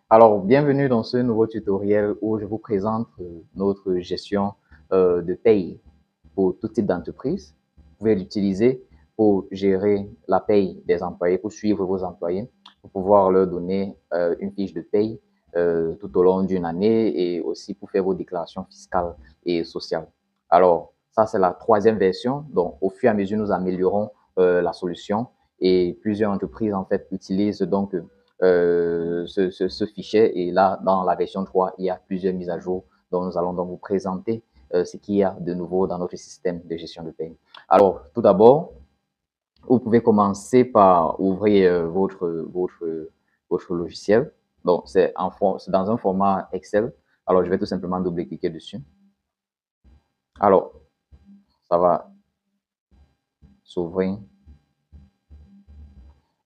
Alors, bienvenue dans ce nouveau tutoriel où je vous présente notre gestion de paye pour tout type d'entreprise. Vous pouvez l'utiliser pour gérer la paye des employés, pour suivre vos employés, pour pouvoir leur donner une fiche de paye tout au long d'une année et aussi pour faire vos déclarations fiscales et sociales. Alors, ça, c'est la troisième version. Donc, au fur et à mesure, nous améliorons la solution et plusieurs entreprises, en fait, utilisent donc ce fichier. Et là, dans la version 3, il y a plusieurs mises à jour dont nous allons donc vous présenter ce qu'il y a de nouveau dans notre système de gestion de paie. Alors, tout d'abord, vous pouvez commencer par ouvrir votre logiciel. Donc, c'est dans un format Excel. Alors, je vais tout simplement double-cliquer dessus. Alors, ça va s'ouvrir.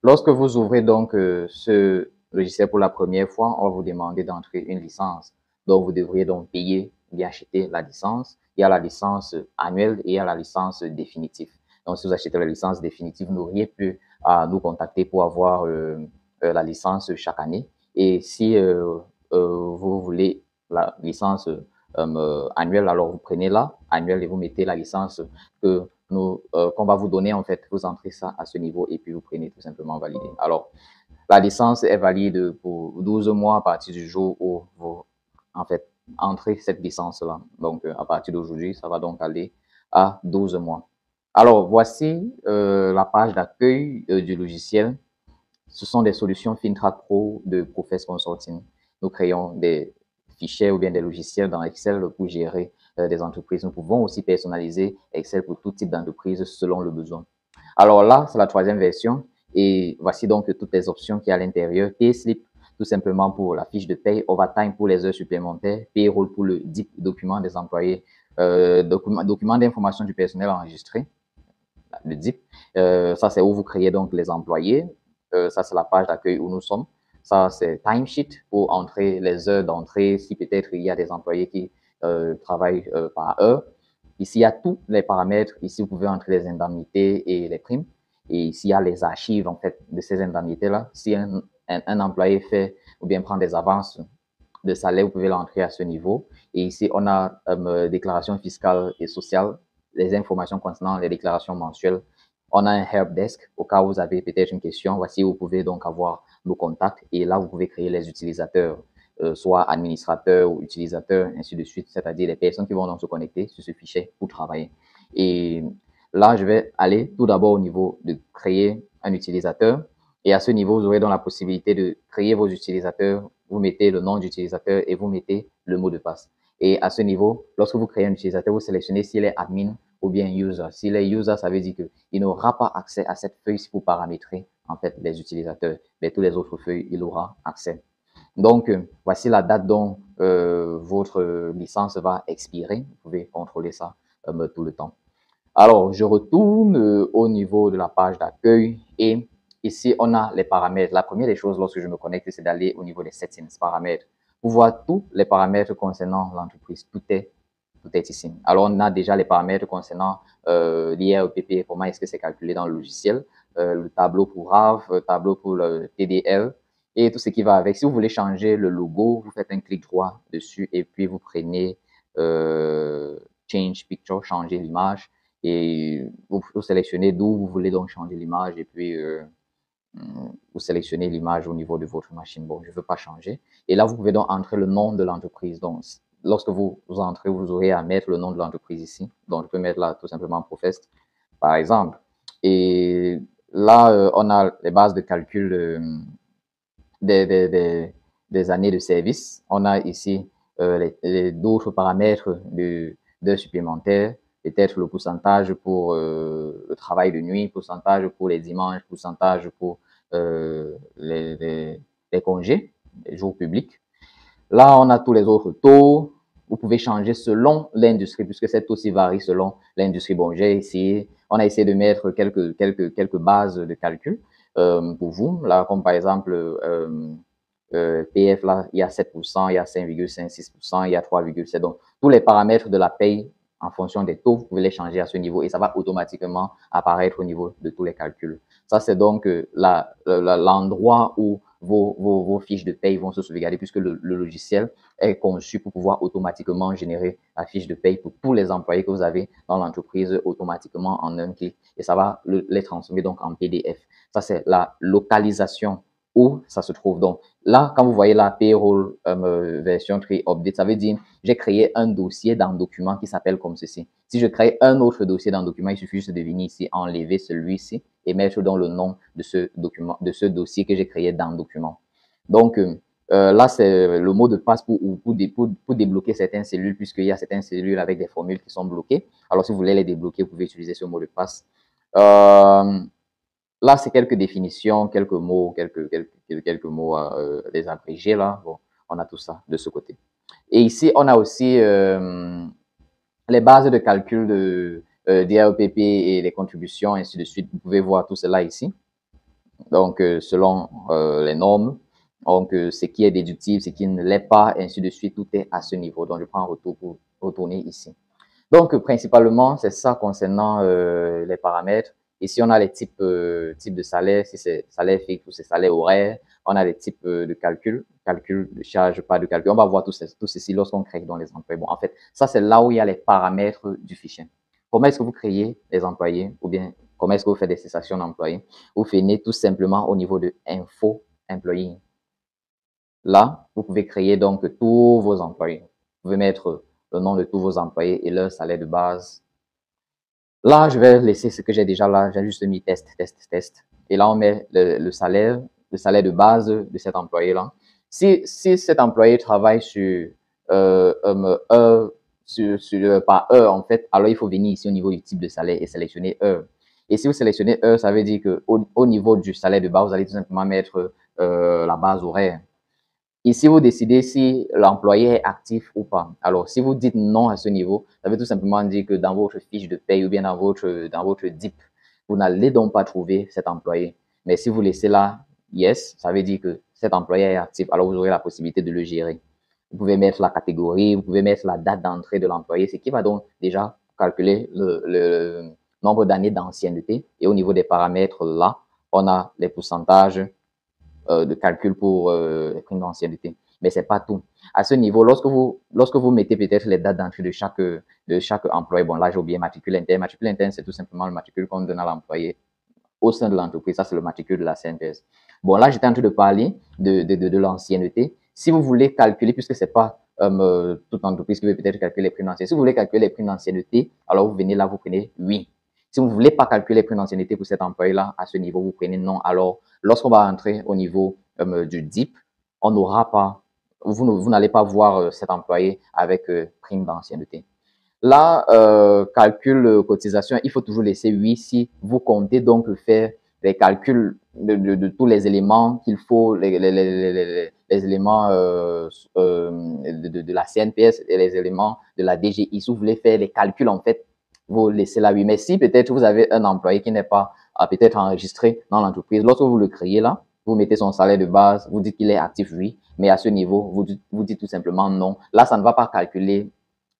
Lorsque vous ouvrez donc ce logiciel pour la première fois, on va vous demander d'entrer une licence. Donc, vous devriez donc payer ou bien acheter la licence. Il y a la licence annuelle et il y a la licence définitive. Donc, si vous achetez la licence définitive, vous n'auriez plus à nous contacter pour avoir la licence chaque année. Et si vous voulez la licence annuelle, alors vous prenez la annuelle et vous mettez la licence que qu'on va vous donner en fait. Vous entrez ça à ce niveau et puis vous prenez tout simplement valider. Alors, la licence est valide pour 12 mois à partir du jour où vous, en fait, entrez cette licence-là. Donc, à partir d'aujourd'hui, ça va donc aller à 12 mois. Alors, voici la page d'accueil du logiciel. Ce sont des solutions FinTrack Pro de Profess Consulting. Nous créons des fichiers ou bien des logiciels dans Excel pour gérer des entreprises. Nous pouvons aussi personnaliser Excel pour tout type d'entreprise selon le besoin. Alors là, c'est la troisième version et voici donc toutes les options qu'il y a à l'intérieur. Payslip, tout simplement pour la fiche de paye, overtime pour les heures supplémentaires, payroll pour le DIP, document des employés, document d'information du personnel enregistré, le DIP. Ça, c'est où vous créez donc les employés. Ça, c'est la page d'accueil où nous sommes. Ça, c'est timesheet pour entrer les heures d'entrée, si peut-être il y a des employés qui travaillent par heure. Ici, il y a tous les paramètres. Ici, vous pouvez entrer les indemnités et les primes. Et ici, il y a les archives, en fait, de ces indemnités-là. Si un employé fait ou bien prend des avances de salaire, vous pouvez l'entrer à ce niveau. Et ici, on a déclaration fiscale et sociale, les informations concernant les déclarations mensuelles. On a un help desk au cas où vous avez peut-être une question. Voici où vous pouvez donc avoir nos contacts et là, vous pouvez créer les utilisateurs, soit administrateurs ou utilisateurs, ainsi de suite, c'est-à-dire les personnes qui vont donc se connecter sur ce fichier pour travailler. Et là, je vais aller tout d'abord au niveau de créer un utilisateur. Et à ce niveau, vous aurez donc la possibilité de créer vos utilisateurs. Vous mettez le nom d'utilisateur et vous mettez le mot de passe. Et à ce niveau, lorsque vous créez un utilisateur, vous sélectionnez s'il est admin ou bien user. S'il est user, ça veut dire qu'il n'aura pas accès à cette feuille pour paramétrer en fait les utilisateurs. Mais tous les autres feuilles, il aura accès. Donc, voici la date dont votre licence va expirer. Vous pouvez contrôler ça tout le temps. Alors, je retourne au niveau de la page d'accueil et ici, on a les paramètres. La première des choses lorsque je me connecte, c'est d'aller au niveau des settings, paramètres. Pour voir tous les paramètres concernant l'entreprise. Tout est ici. Alors, on a déjà les paramètres concernant l'IRPP, comment est-ce que c'est calculé dans le logiciel, le tableau pour RAV, le tableau pour le TDL et tout ce qui va avec. Si vous voulez changer le logo, vous faites un clic droit dessus et puis vous prenez Change Picture, changer l'image et vous sélectionnez d'où vous voulez donc changer l'image et puis vous sélectionnez l'image au niveau de votre machine. Bon, je ne veux pas changer. Et là, vous pouvez donc entrer le nom de l'entreprise. Donc, lorsque vous entrez, vous aurez à mettre le nom de l'entreprise ici. Donc, je peux mettre là tout simplement Profest, par exemple. Et là, on a les bases de calcul des, des, des, des années de service. On a ici d'autres paramètres d'heures supplémentaires, peut-être le pourcentage pour le travail de nuit, pourcentage pour les dimanches, pourcentage pour les congés, les jours publics. Là, on a tous les autres taux. Vous pouvez changer selon l'industrie, puisque cette taux aussi varie selon l'industrie. Bon, on a essayé de mettre quelques bases de calcul pour vous. Là, comme par exemple, PF, là, il y a 7%, il y a 5,56%, il y a 3,7%. Donc, tous les paramètres de la paye en fonction des taux, vous pouvez les changer à ce niveau et ça va automatiquement apparaître au niveau de tous les calculs. Ça, c'est donc l'endroit où vos fiches de paye vont se sauvegarder puisque le logiciel est conçu pour pouvoir automatiquement générer la fiche de paye pour tous les employés que vous avez dans l'entreprise automatiquement en un clic et ça va les transformer donc en PDF. Ça, c'est la localisation où ça se trouve. Donc, là, quand vous voyez la payroll version 3 update, ça veut dire j'ai créé un dossier dans document qui s'appelle comme ceci. Si je crée un autre dossier dans document, il suffit juste de venir ici, enlever celui-ci et mettre dans le nom de ce document, de ce dossier que j'ai créé dans document. Donc, là, c'est le mot de passe pour débloquer certaines cellules, puisqu'il y a certaines cellules avec des formules qui sont bloquées. Alors, si vous voulez les débloquer, vous pouvez utiliser ce mot de passe. Là, c'est quelques définitions, quelques mots, quelques mots des abrégés, là. Bon, on a tout ça de ce côté. Et ici, on a aussi les bases de calcul de DRPP et les contributions, ainsi de suite. Vous pouvez voir tout cela ici. Donc, selon les normes, donc ce qui est déductible, ce qui ne l'est pas, ainsi de suite, tout est à ce niveau. Donc, je prends un retour pour retourner ici. Donc, principalement, c'est ça concernant les paramètres. Ici, on a les types de salaire, si c'est salaire fixe ou c'est salaire horaire. On a les types de calcul de charge, pas de calcul. On va voir tout ceci lorsqu'on crée dans les employés. Bon, en fait, ça, c'est là où il y a les paramètres du fichier. Comment est-ce que vous créez les employés ou bien comment est-ce que vous faites des cessations d'employés? Vous faites tout simplement au niveau de info employé. Là, vous pouvez créer donc tous vos employés. Vous pouvez mettre le nom de tous vos employés et leur salaire de base. Là, je vais laisser ce que j'ai déjà là. J'ai juste mis test, test, test. Et là, on met le salaire de base de cet employé-là. Si cet employé travaille par heure, en fait, alors il faut venir ici au niveau du type de salaire et sélectionner heure. Et si vous sélectionnez heure, ça veut dire que au niveau du salaire de base, vous allez tout simplement mettre la base horaire. Ici, vous décidez si l'employé est actif ou pas. Alors, si vous dites non à ce niveau, ça veut tout simplement dire que dans votre fiche de paye ou bien dans votre DIP, vous n'allez donc pas trouver cet employé. Mais si vous laissez là yes, ça veut dire que cet employé est actif. Alors, vous aurez la possibilité de le gérer. Vous pouvez mettre la catégorie, vous pouvez mettre la date d'entrée de l'employé, ce qui va donc déjà calculer le nombre d'années d'ancienneté. Et au niveau des paramètres là, on a les pourcentages de calcul pour les primes d'ancienneté. Mais c'est pas tout. À ce niveau, lorsque vous mettez peut-être les dates d'entrée de chaque employé, bon là j'ai oublié matricule interne. Matricule interne, c'est tout simplement le matricule qu'on donne à l'employé au sein de l'entreprise. Ça, c'est le matricule de la CNPS. Bon, là, j'étais en train de parler de l'ancienneté. Si vous voulez calculer, puisque c'est pas toute entreprise qui veut peut-être calculer les primes d'ancienneté, si vous voulez calculer les primes d'ancienneté, alors vous venez là, vous prenez oui. Si vous ne voulez pas calculer les primes d'ancienneté pour cet employé-là, à ce niveau, vous prenez non. Alors, lorsqu'on va entrer au niveau du DIP, on n'aura pas, vous n'allez pas voir cet employé avec prime d'ancienneté. Là, calcul cotisation, il faut toujours laisser oui si vous comptez donc faire les calculs de tous les éléments qu'il faut, les éléments de la CNPS et les éléments de la DGI. Si vous voulez faire les calculs, en fait, vous laissez là oui. Mais si peut-être vous avez un employé qui n'est pas peut-être enregistré dans l'entreprise, lorsque vous le créez là, vous mettez son salaire de base, vous dites qu'il est actif, oui, mais à ce niveau, vous dites tout simplement non. Là, ça ne va pas calculer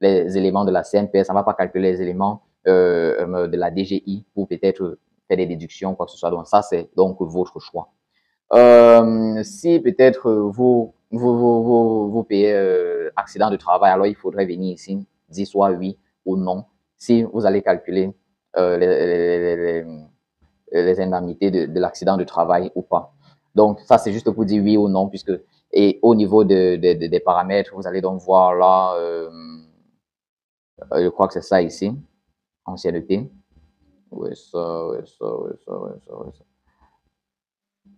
les éléments de la CNPS, ça ne va pas calculer les éléments de la DGI pour peut-être faire des déductions, quoi que ce soit. Donc, ça, c'est donc votre choix. Si peut-être vous payez accident de travail, alors il faudrait venir ici, dire soit oui ou non, si vous allez calculer les indemnités de l'accident de travail ou pas. Donc, ça, c'est juste pour dire oui ou non, puisque, et au niveau des paramètres, vous allez donc voir là, je crois que c'est ça ici, ancienneté. Oui, ça, oui, ça, oui, ça, oui, ça, oui, ça.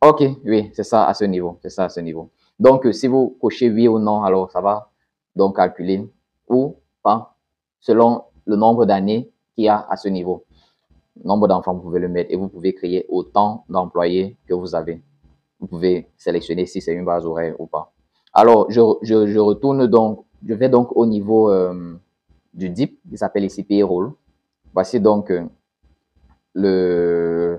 Ok, oui, c'est ça à ce niveau, c'est ça à ce niveau. Donc, si vous cochez oui ou non, alors ça va donc calculer ou pas, selon le nombre d'années qu'il y a à ce niveau. Nombre d'enfants, vous pouvez le mettre et vous pouvez créer autant d'employés que vous avez. Vous pouvez sélectionner si c'est une base horaire ou pas. Alors, je retourne donc, je vais donc au niveau du DIP, qui s'appelle ici Payroll. Voici donc le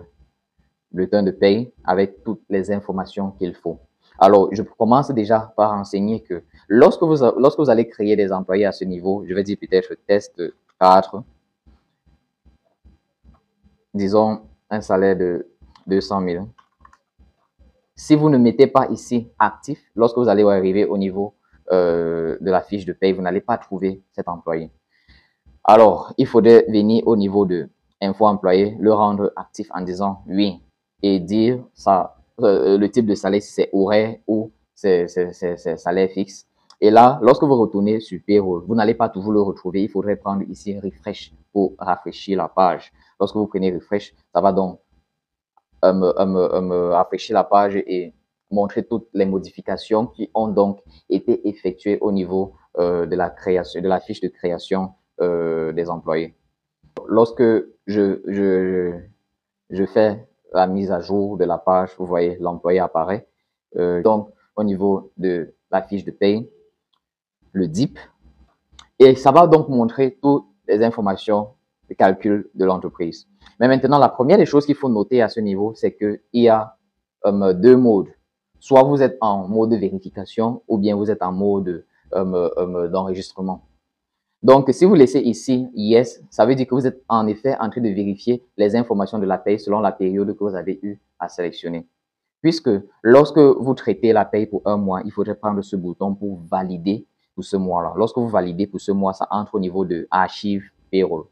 bulletin de paye avec toutes les informations qu'il faut. Alors, je commence déjà par enseigner que lorsque vous allez créer des employés à ce niveau, je vais dire peut-être test 4, disons un salaire de 200 000. Si vous ne mettez pas ici actif, lorsque vous allez arriver au niveau de la fiche de paye, vous n'allez pas trouver cet employé. Alors, il faudrait venir au niveau de info employé, le rendre actif en disant oui et dire ça, le type de salaire, si c'est horaire ou c'est salaire fixe. Et là, lorsque vous retournez sur Payroll, vous n'allez pas toujours le retrouver. Il faudrait prendre ici Refresh pour rafraîchir la page. Lorsque vous prenez Refresh, ça va donc me rafraîchir la page et montrer toutes les modifications qui ont donc été effectuées au niveau de la création, de la fiche de création des employés. Lorsque je fais la mise à jour de la page, vous voyez, l'employé apparaît. Donc, au niveau de la fiche de paye, le DIP, et ça va donc montrer toutes les informations de calcul de l'entreprise. Mais maintenant, la première des choses qu'il faut noter à ce niveau, c'est qu'il y a deux modes. Soit vous êtes en mode de vérification ou bien vous êtes en mode d'enregistrement. Donc, si vous laissez ici Yes, ça veut dire que vous êtes en effet en train de vérifier les informations de la paye selon la période que vous avez eu à sélectionner. Puisque lorsque vous traitez la paye pour un mois, il faudrait prendre ce bouton pour valider pour ce mois-là. Lorsque vous validez pour ce mois, ça entre au niveau de Archive Payroll.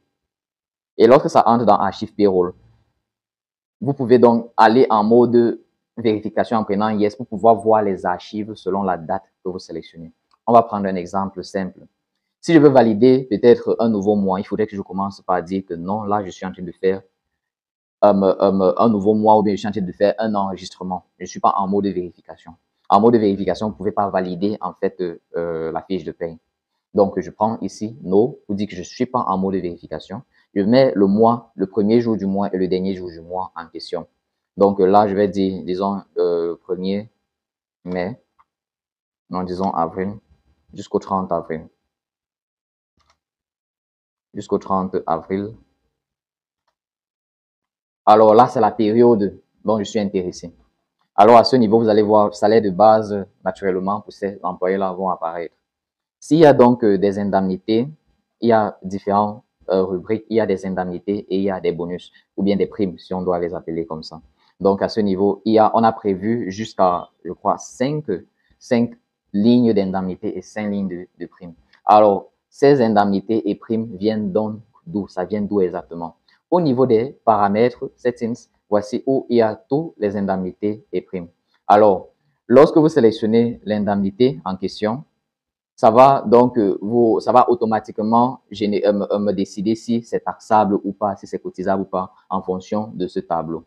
Et lorsque ça entre dans Archive Payroll, vous pouvez donc aller en mode vérification en prenant Yes pour pouvoir voir les archives selon la date que vous sélectionnez. On va prendre un exemple simple. Si je veux valider peut-être un nouveau mois, il faudrait que je commence par dire que non, là, je suis en train de faire un nouveau mois ou bien je suis en train de faire un enregistrement. Je ne suis pas en mode de vérification. En mode de vérification, vous ne pouvez pas valider en fait la fiche de paye. Donc, je prends ici No pour dire que je ne suis pas en mode de vérification. Je mets le mois, le premier jour du mois et le dernier jour du mois en question. Donc là, je vais dire, disons, 1er mai, non, disons avril, jusqu'au 30 avril. Jusqu'au 30 avril. Alors là, c'est la période dont je suis intéressé. Alors à ce niveau, vous allez voir le salaire de base, naturellement, pour ces employés-là vont apparaître. S'il y a donc des indemnités, il y a différentes rubriques, il y a des indemnités et il y a des bonus, ou bien des primes, si on doit les appeler comme ça. Donc à ce niveau, on a prévu jusqu'à, je crois, 5 lignes d'indemnités et 5 lignes de primes. Alors, ces indemnités et primes viennent donc d'où? Ça vient d'où exactement? Au niveau des paramètres, settings, voici où il y a toutes les indemnités et primes. Alors, lorsque vous sélectionnez l'indemnité en question, ça va donc ça va automatiquement me décider si c'est taxable ou pas, si c'est cotisable ou pas en fonction de ce tableau.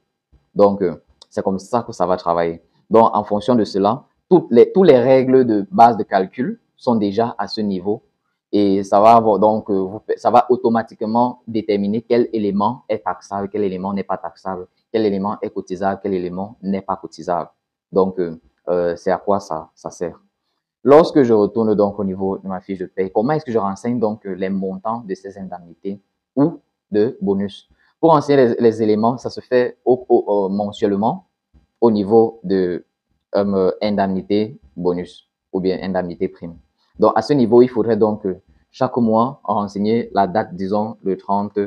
Donc, c'est comme ça que ça va travailler. Donc, en fonction de cela, toutes les règles de base de calcul sont déjà à ce niveau et ça va avoir donc ça va automatiquement déterminer quel élément est taxable, quel élément n'est pas taxable, quel élément est cotisable, quel élément n'est pas cotisable. Donc, c'est à quoi ça sert. Lorsque je retourne donc au niveau de ma fiche de paie, comment est-ce que je renseigne donc les montants de ces indemnités ou de bonus? Pour renseigner les éléments, ça se fait mensuellement au niveau de indemnité bonus ou bien indemnité prime. Donc, à ce niveau, il faudrait donc chaque mois renseigner la date, disons le 30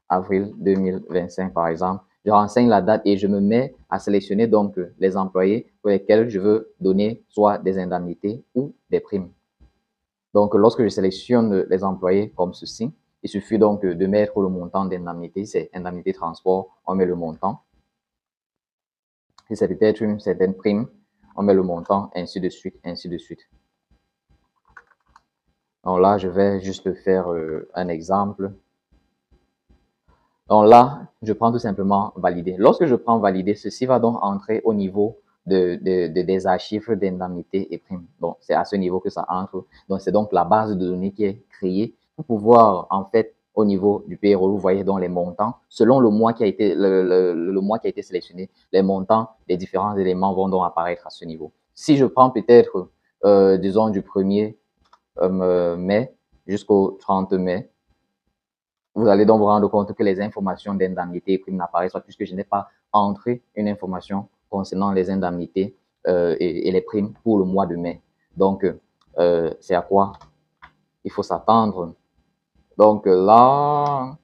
avril 2025 par exemple. Je renseigne la date et je me mets à sélectionner donc les employés pour lesquels je veux donner soit des indemnités ou des primes. Donc, lorsque je sélectionne les employés comme ceci, il suffit donc de mettre le montant d'indemnité. C'est indemnité transport, on met le montant. Si c'est peut-être une certaine prime, on met le montant, ainsi de suite, ainsi de suite. Donc là, je vais juste faire un exemple. Donc là, je prends tout simplement valider. Lorsque je prends valider, ceci va donc entrer au niveau des archives d'indemnités et primes. Donc, c'est à ce niveau que ça entre. Donc, c'est donc la base de données qui est créée pour pouvoir, en fait, au niveau du payroll, vous voyez donc les montants. Selon le mois qui a été, le mois qui a été sélectionné, les montants des différents éléments vont donc apparaître à ce niveau. Si je prends peut-être, disons, du 1er mai jusqu'au 30 mai, vous allez donc vous rendre compte que les informations d'indemnité et primes n'apparaissent pas puisque je n'ai pas entré une information concernant les indemnités et les primes pour le mois de mai. Donc, c'est à quoi il faut s'attendre. Donc là,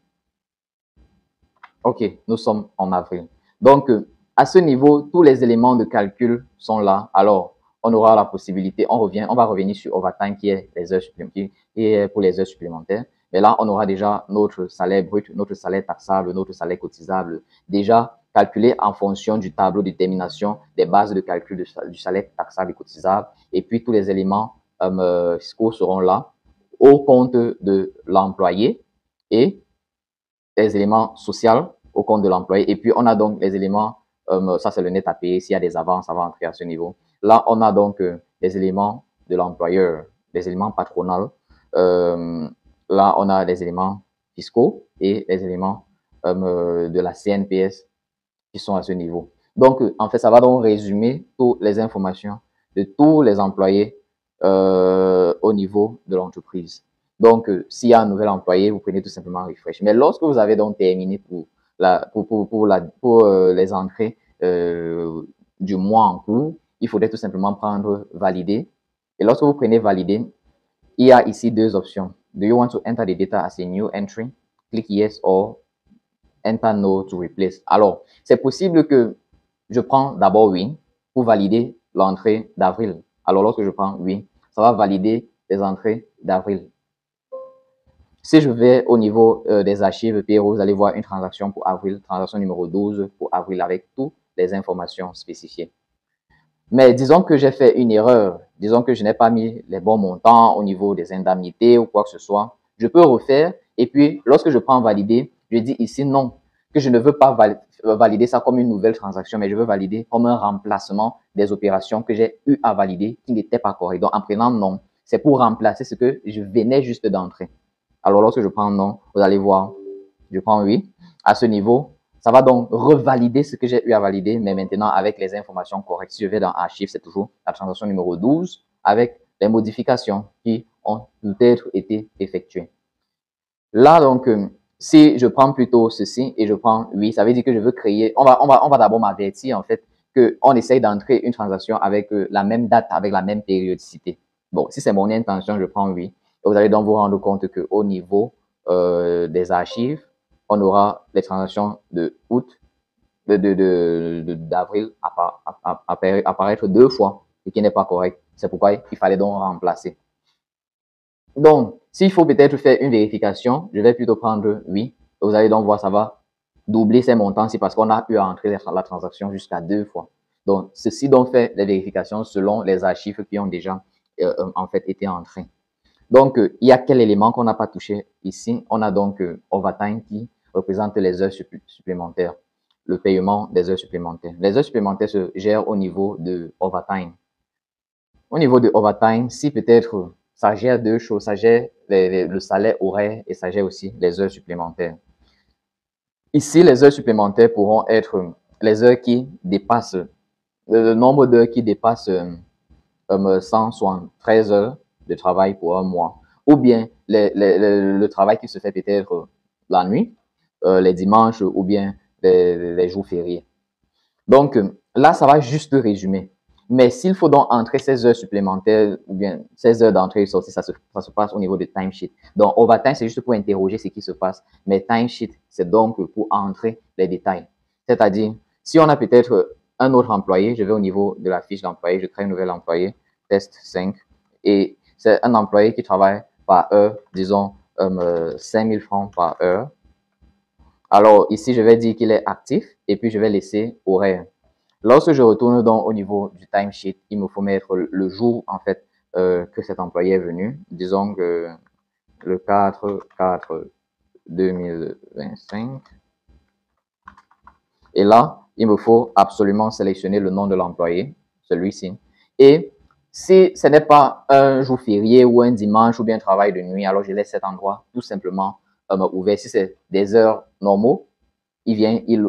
ok, nous sommes en avril. Donc, À ce niveau, tous les éléments de calcul sont là. Alors, on aura la possibilité, on va revenir sur overtime qui est les heures supplémentaires, qui est pour les heures supplémentaires. Mais là, on aura déjà notre salaire brut, notre salaire taxable, notre salaire cotisable, déjà calculé en fonction du tableau de détermination des bases de calcul du salaire taxable et cotisable. Et puis, tous les éléments fiscaux seront là au compte de l'employé et les éléments sociaux au compte de l'employé. Et puis, on a donc les éléments, ça c'est le net à payer. S'il y a des avances, ça va entrer à ce niveau. Là, on a donc les éléments de l'employeur, les éléments patronaux. Là, on a les éléments fiscaux et les éléments de la CNPS qui sont à ce niveau. Donc, en fait, ça va donc résumer toutes les informations de tous les employés au niveau de l'entreprise. Donc, s'il y a un nouvel employé, vous prenez tout simplement refresh. Mais lorsque vous avez donc terminé pour les entrées du mois en cours, il faudrait tout simplement prendre valider. Et lorsque vous prenez valider, il y a ici deux options. Do you want to enter the data as a new entry? Click yes or enter no to replace. Alors, c'est possible que je prends d'abord oui pour valider l'entrée d'avril. Alors, lorsque je prends oui, ça va valider les entrées d'avril. Si je vais au niveau des archives PRO, vous allez voir une transaction pour avril, transaction numéro 12 pour avril avec toutes les informations spécifiées. Mais disons que j'ai fait une erreur, disons que je n'ai pas mis les bons montants au niveau des indemnités ou quoi que ce soit. Je peux refaire et puis lorsque je prends valider, je dis ici non, que je ne veux pas valider ça comme une nouvelle transaction, mais je veux valider comme un remplacement des opérations que j'ai eu à valider qui n'étaient pas correctes. Donc en prenant non, c'est pour remplacer ce que je venais juste d'entrer. Alors lorsque je prends non, vous allez voir, je prends oui. À ce niveau, ça va donc revalider ce que j'ai eu à valider, mais maintenant avec les informations correctes. Si je vais dans archives, c'est toujours la transaction numéro 12 avec les modifications qui ont peut-être été effectuées. Là, donc, si je prends plutôt ceci et je prends oui, ça veut dire que je veux créer, on va d'abord m'avertir en fait qu'on essaye d'entrer une transaction avec la même date, avec la même périodicité. Bon, si c'est mon intention, je prends oui. Et vous allez donc vous rendre compte qu'au niveau des archives, on aura les transactions de août, d'avril apparaître deux fois, ce qui n'est pas correct. C'est pourquoi il fallait donc remplacer. Donc, s'il faut peut-être faire une vérification, je vais plutôt prendre oui. Vous allez donc voir, ça va doubler ces montants, c'est parce qu'on a eu à entrer la transaction jusqu'à deux fois. Donc, ceci donc fait les vérifications selon les archives qui ont déjà en fait été entrés. Donc, il y a quel élément qu'on n'a pas touché ici? On a donc overtime qui représente les heures supplémentaires, le paiement des heures supplémentaires. Les heures supplémentaires se gèrent au niveau de overtime. Au niveau de overtime, si peut-être ça gère deux choses, ça gère le salaire horaire et ça gère aussi les heures supplémentaires. Ici, les heures supplémentaires pourront être les heures qui dépassent, le nombre d'heures qui dépasse 173 heures de travail pour un mois. Ou bien le travail qui se fait peut-être la nuit, les dimanches ou bien les jours fériés. Donc là, ça va juste résumer. Mais s'il faut donc entrer 16 heures supplémentaires ou bien 16 heures d'entrée et sortie, ça se passe au niveau de timesheet. Donc, overtime, c'est juste pour interroger ce qui se passe. Mais timesheet, c'est donc pour entrer les détails. C'est-à-dire, si on a peut-être un autre employé, je vais au niveau de la fiche d'employé, je crée un nouvel employé, test 5, et c'est un employé qui travaille par heure, disons 5 000 francs par heure. Alors, ici, je vais dire qu'il est actif et puis je vais laisser horaire. Lorsque je retourne donc au niveau du timesheet, il me faut mettre le jour, en fait, que cet employé est venu. Disons que le 4/4/2025. Et là, il me faut absolument sélectionner le nom de l'employé, celui-ci. Et si ce n'est pas un jour férié ou un dimanche ou bien un travail de nuit, alors je laisse cet endroit tout simplement ouvert. Si c'est des heures normaux, il vient, il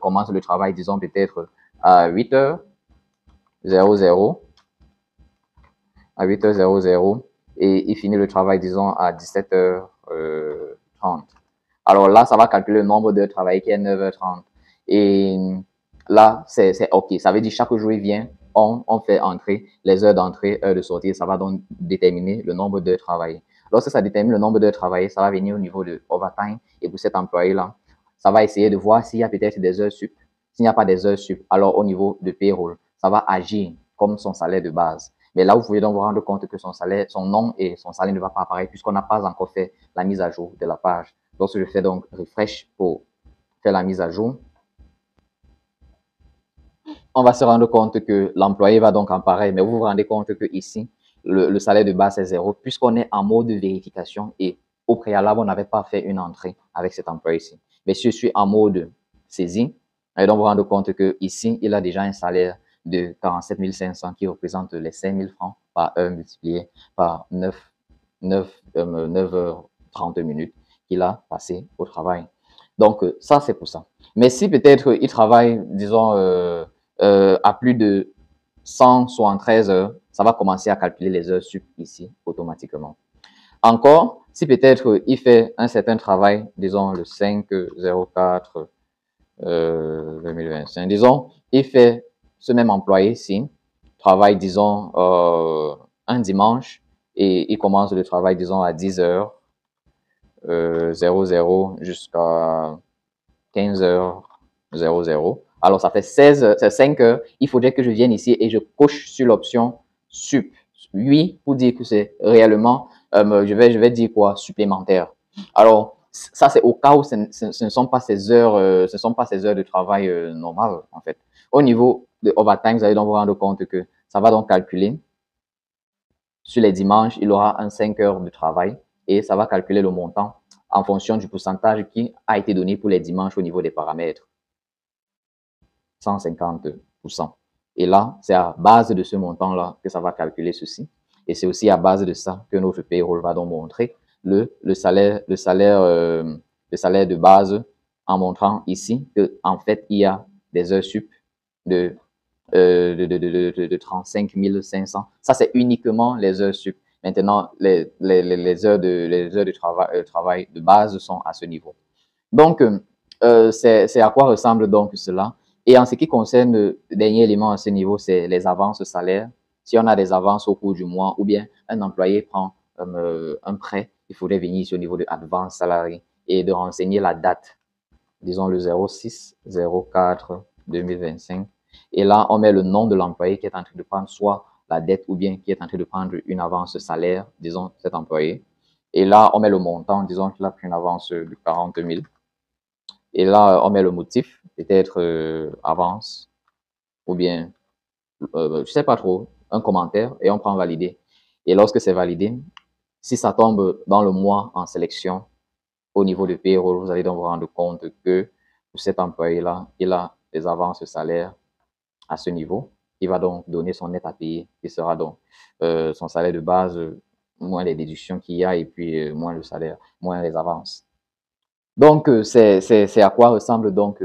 commence le travail, disons peut-être à 8h00, à 8h00, et il finit le travail, disons, à 17h30. Alors là, ça va calculer le nombre d'heures travaillées qui est 9h30. Et là, c'est OK. Ça veut dire chaque jour, il vient, on fait entrer les heures d'entrée, heures de sortie. Ça va donc déterminer le nombre d'heures travaillées. Lorsque ça détermine le nombre d'heures travaillées, ça va venir au niveau de overtime. Et pour cet employé-là, ça va essayer de voir s'il y a peut-être des heures sup. s'il n'y a pas des heures sup, alors au niveau de payroll, ça va agir comme son salaire de base. Mais là, vous pouvez donc vous rendre compte que son salaire, son nom et son salaire ne va pas apparaître puisqu'on n'a pas encore fait la mise à jour de la page. Lorsque je fais donc refresh pour faire la mise à jour, on va se rendre compte que l'employé va donc apparaître. Mais vous vous rendez compte que ici, le salaire de base est 0 puisqu'on est en mode de vérification et au préalable, on n'avait pas fait une entrée avec cet employé-ci. Mais si je suis en mode saisie, et donc vous vous rendez compte que ici, il a déjà un salaire de 47 500 qui représente les 5 000 francs par heure multiplié par 9 heures 30 minutes qu'il a passé au travail. Donc, ça, c'est pour ça. Mais si peut-être il travaille, disons, à plus de 173 heures, ça va commencer à calculer les heures sup ici automatiquement. Encore, si peut-être il fait un certain travail, disons le 5-04 2025, disons, il fait ce même employé ici, travaille, disons, un dimanche et il commence le travail, disons, à 10 heures 00 jusqu'à 15 heures 00. Alors, ça fait 16, c'est 5 heures. Il faudrait que je vienne ici et je coche sur l'option sup. Oui, pour dire que c'est réellement, je vais dire quoi, supplémentaire. Alors, ça, c'est au cas où ce ne sont pas ces heures, de travail normales, en fait. Au niveau de overtime, vous allez donc vous rendre compte que ça va donc calculer. Sur les dimanches, il aura un 5 heures de travail et ça va calculer le montant en fonction du pourcentage qui a été donné pour les dimanches au niveau des paramètres. 150%. Et là, c'est à base de ce montant-là que ça va calculer ceci. Et c'est aussi à base de ça que notre payroll va donc montrer le salaire de base en montrant ici que en fait, il y a des heures sup de 35 500. Ça, c'est uniquement les heures sup. Maintenant, les heures de travail de base sont à ce niveau. Donc, c'est à quoi ressemble donc cela. Et en ce qui concerne le dernier élément à ce niveau, c'est les avances salaires. Si on a des avances au cours du mois ou bien un employé prend un prêt, il faudrait venir ici au niveau de Advance Salary et de renseigner la date, disons le 06-04 2025. Et là, on met le nom de l'employé qui est en train de prendre soit la dette ou bien qui est en train de prendre une avance salaire, disons cet employé. Et là, on met le montant, disons qu'il a pris une avance de 40 000. Et là, on met le motif, peut-être avance ou bien, je sais pas trop, un commentaire et on prend valider. Et lorsque c'est validé, si ça tombe dans le mois en sélection, au niveau de payroll, vous allez donc vous rendre compte que pour cet employé-là, il a des avances salaires à ce niveau. Il va donc donner son net à payer, qui sera donc son salaire de base, moins les déductions qu'il y a et puis moins le salaire, moins les avances. Donc, c'est à quoi ressemble donc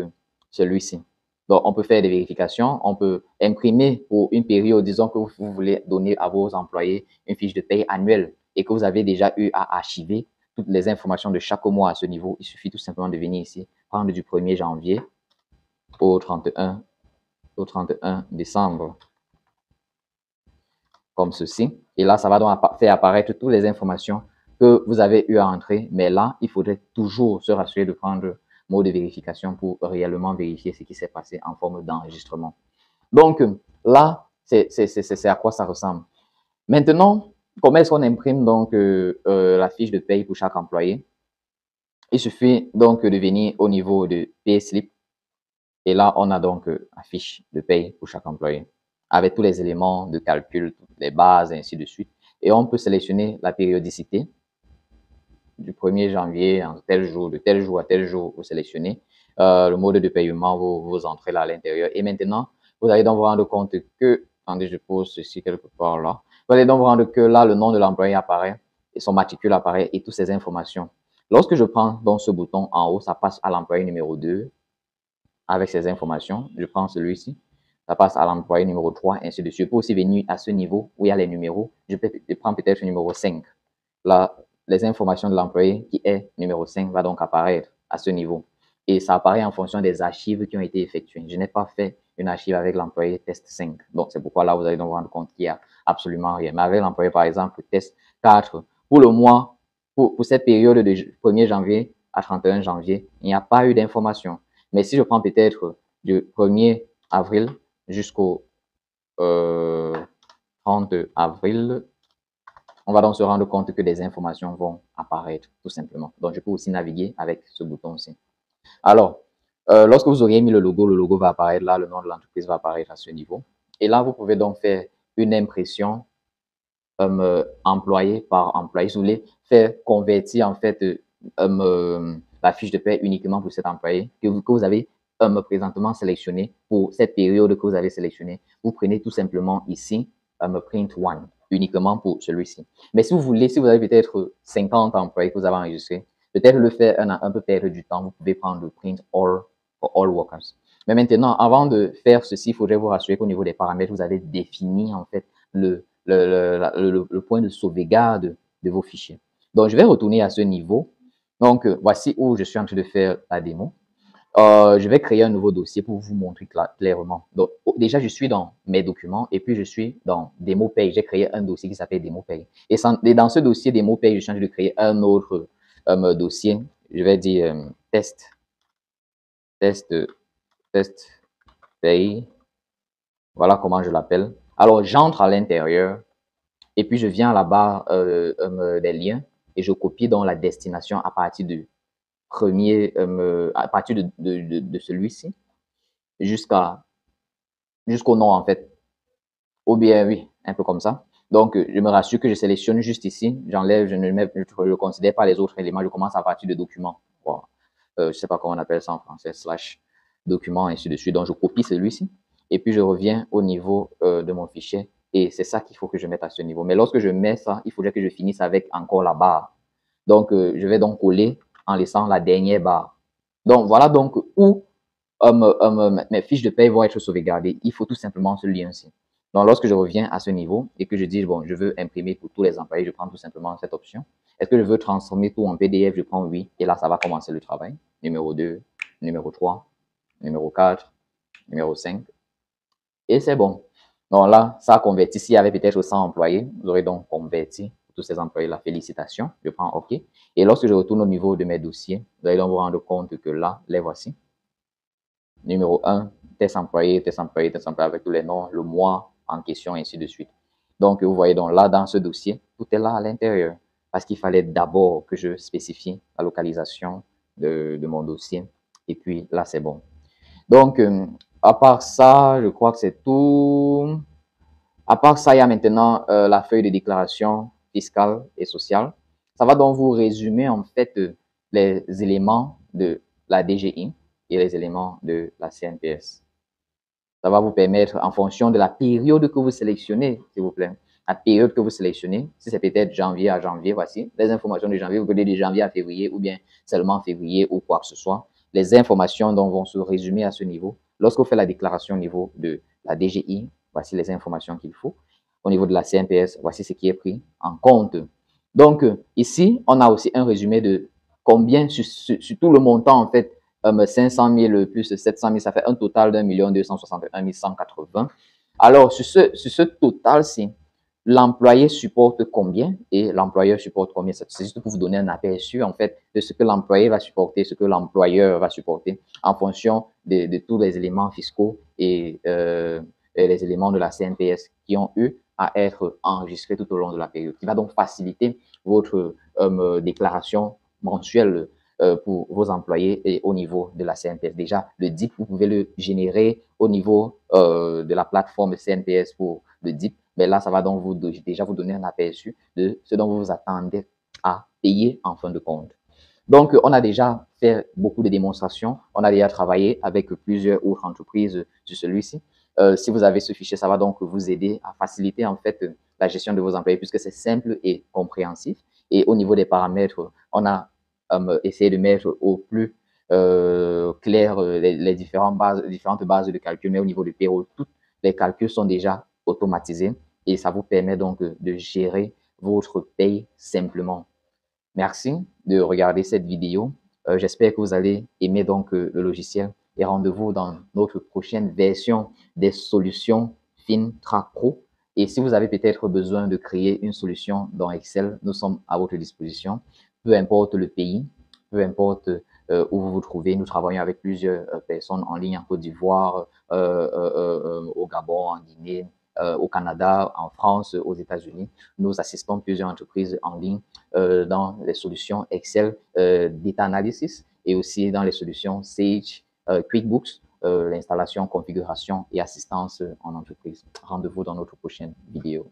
celui-ci. Donc, on peut faire des vérifications, on peut imprimer pour une période, disons que vous voulez donner à vos employés une fiche de paye annuelle et que vous avez déjà eu à archiver toutes les informations de chaque mois à ce niveau. Il suffit tout simplement de venir ici, prendre du 1er janvier au 31 décembre, comme ceci. Et là, ça va donc faire apparaître toutes les informations que vous avez eu à entrer. Mais là, il faudrait toujours se rassurer de prendre mot de vérification pour réellement vérifier ce qui s'est passé en forme d'enregistrement. Donc, là, c'est à quoi ça ressemble. Maintenant, comment est-ce qu'on imprime donc la fiche de paye pour chaque employé? Il suffit donc de venir au niveau de Payslip. Et là, on a donc la fiche de paye pour chaque employé avec tous les éléments de calcul, les bases, et ainsi de suite. Et on peut sélectionner la périodicité du 1er janvier en tel jour, de tel jour à tel jour, vous sélectionnez le mode de paiement, vous entrez là à l'intérieur. Et maintenant, vous allez donc vous rendre compte que, attendez, je pose ceci quelque part là, vous allez donc vous rendre que là, le nom de l'employé apparaît et son matricule apparaît et toutes ces informations. Lorsque je prends donc ce bouton en haut, ça passe à l'employé numéro 2 avec ces informations. Je prends celui-ci. Ça passe à l'employé numéro 3, ainsi de suite. Je peux aussi venir à ce niveau où il y a les numéros. Je prends peut-être le numéro 5. Là, les informations de l'employé qui est numéro 5 va donc apparaître à ce niveau. Et ça apparaît en fonction des archives qui ont été effectuées. Je n'ai pas fait une archive avec l'employé test 5. Donc, c'est pourquoi là, vous allez donc vous rendre compte qu'il n'y a absolument rien. Mais avec l'employé, par exemple, test 4, pour le mois, pour cette période de 1er janvier à 31 janvier, il n'y a pas eu d'information. Mais si je prends peut-être du 1er avril jusqu'au 30 avril, on va donc se rendre compte que des informations vont apparaître tout simplement. Donc, je peux aussi naviguer avec ce bouton-ci. Alors, lorsque vous aurez mis le logo va apparaître là, le nom de l'entreprise va apparaître à ce niveau. Et là, vous pouvez donc faire une impression employé par employé. Si vous voulez faire convertir en fait la fiche de paie uniquement pour cet employé que vous avez présentement sélectionné pour cette période que vous avez sélectionnée, vous prenez tout simplement ici print one uniquement pour celui-ci. Mais si vous voulez, si vous avez peut-être 50 employés que vous avez enregistrés, peut-être le faire un peu perdre du temps, vous pouvez prendre le print all for all workers. Mais maintenant, avant de faire ceci, il faudrait vous rassurer qu'au niveau des paramètres, vous avez défini en fait le point de sauvegarde de vos fichiers. Donc, je vais retourner à ce niveau. Donc, voici où je suis en train de faire la démo. Je vais créer un nouveau dossier pour vous montrer clairement. Donc, déjà, je suis dans mes documents et puis je suis dans Démo Pay. J'ai créé un dossier qui s'appelle Démo Pay. Et dans ce dossier Démo Pay, je suis en train de créer un autre dossier. Je vais dire test Pay. Voilà comment je l'appelle. Alors, j'entre à l'intérieur et puis je viens à la barre des liens et je copie donc la destination à partir du premier, à partir de celui-ci jusqu'au nom en fait. Ou bien, oui, un peu comme ça. Donc, je me rassure que je sélectionne juste ici. J'enlève, je ne considère pas les autres éléments. Je commence à partir de documents. Voilà. Je ne sais pas comment on appelle ça en français, slash document, ainsi de suite. Donc, je copie celui-ci et puis je reviens au niveau de mon fichier. Et c'est ça qu'il faut que je mette à ce niveau. Mais lorsque je mets ça, il faudrait que je finisse avec encore la barre. Donc, je vais donc coller en laissant la dernière barre. Donc, voilà donc où mes fiches de paie vont être sauvegardées. Il faut tout simplement ce lien-ci. Donc, lorsque je reviens à ce niveau et que je dis, bon, je veux imprimer pour tous les employés, je prends tout simplement cette option. Est-ce que je veux transformer tout en PDF? Je prends oui. Et là, ça va commencer le travail. Numéro 2, numéro 3, numéro 4, numéro 5. Et c'est bon. Donc là, ça a converti. S'il y avait peut-être 100 employés, vous aurez donc converti tous ces employés-là. Félicitations. Je prends OK. Et lorsque je retourne au niveau de mes dossiers, vous allez donc vous rendre compte que là, les voici. Numéro 1, test employé, test employé, test employé avec tous les noms, le mois en question, ainsi de suite. Donc, vous voyez donc là, dans ce dossier, tout est là à l'intérieur. Parce qu'il fallait d'abord que je spécifie la localisation de mon dossier. Et puis là, c'est bon. Donc, à part ça, je crois que c'est tout. À part ça, il y a maintenant la feuille de déclaration fiscale et sociale. Ça va donc vous résumer en fait les éléments de la DGI et les éléments de la CNPS. Ça va vous permettre, en fonction de la période que vous sélectionnez, s'il vous plaît, la période que vous sélectionnez, si c'est peut-être janvier à janvier, voici les informations de janvier, vous pouvez dire de janvier à février ou bien seulement février ou quoi que ce soit. Les informations donc vont se résumer à ce niveau. Lorsque vous faites la déclaration au niveau de la DGI, voici les informations qu'il faut. Au niveau de la CNPS, voici ce qui est pris en compte. Donc, ici, on a aussi un résumé de combien, sur tout le montant, en fait, 500 000 plus 700 000, ça fait un total d'1 261 180. Alors, sur ce total-ci, l'employé supporte combien et l'employeur supporte combien. C'est juste pour vous donner un aperçu, en fait, de ce que l'employé va supporter, ce que l'employeur va supporter en fonction de tous les éléments fiscaux et les éléments de la CNPS qui ont eu à être enregistrés tout au long de la période, qui va donc faciliter votre déclaration mensuelle pour vos employés et au niveau de la CNPS. Déjà, le DIP, vous pouvez le générer au niveau de la plateforme CNPS pour le DIP. Mais là, ça va donc déjà vous donner un aperçu de ce dont vous vous attendez à payer en fin de compte. Donc, on a déjà fait beaucoup de démonstrations. On a déjà travaillé avec plusieurs autres entreprises sur celui-ci. Si vous avez ce fichier, ça va donc vous aider à faciliter en fait la gestion de vos employés puisque c'est simple et compréhensif. Et au niveau des paramètres, on a essayé de mettre au plus clair les différentes bases de calcul, mais au niveau du payroll, tous les calculs sont déjà automatisés et ça vous permet donc de gérer votre paye simplement. Merci de regarder cette vidéo. J'espère que vous allez aimer donc le logiciel et rendez-vous dans notre prochaine version des solutions FinTrack Pro. Et si vous avez peut-être besoin de créer une solution dans Excel, nous sommes à votre disposition. Peu importe le pays, peu importe où vous vous trouvez. Nous travaillons avec plusieurs personnes en ligne en Côte d'Ivoire, au Gabon, en Guinée, au Canada, en France, aux États-Unis. Nous assistons plusieurs entreprises en ligne dans les solutions Excel, Data Analysis et aussi dans les solutions Sage, QuickBooks, l'installation, configuration et assistance en entreprise. Rendez-vous dans notre prochaine vidéo.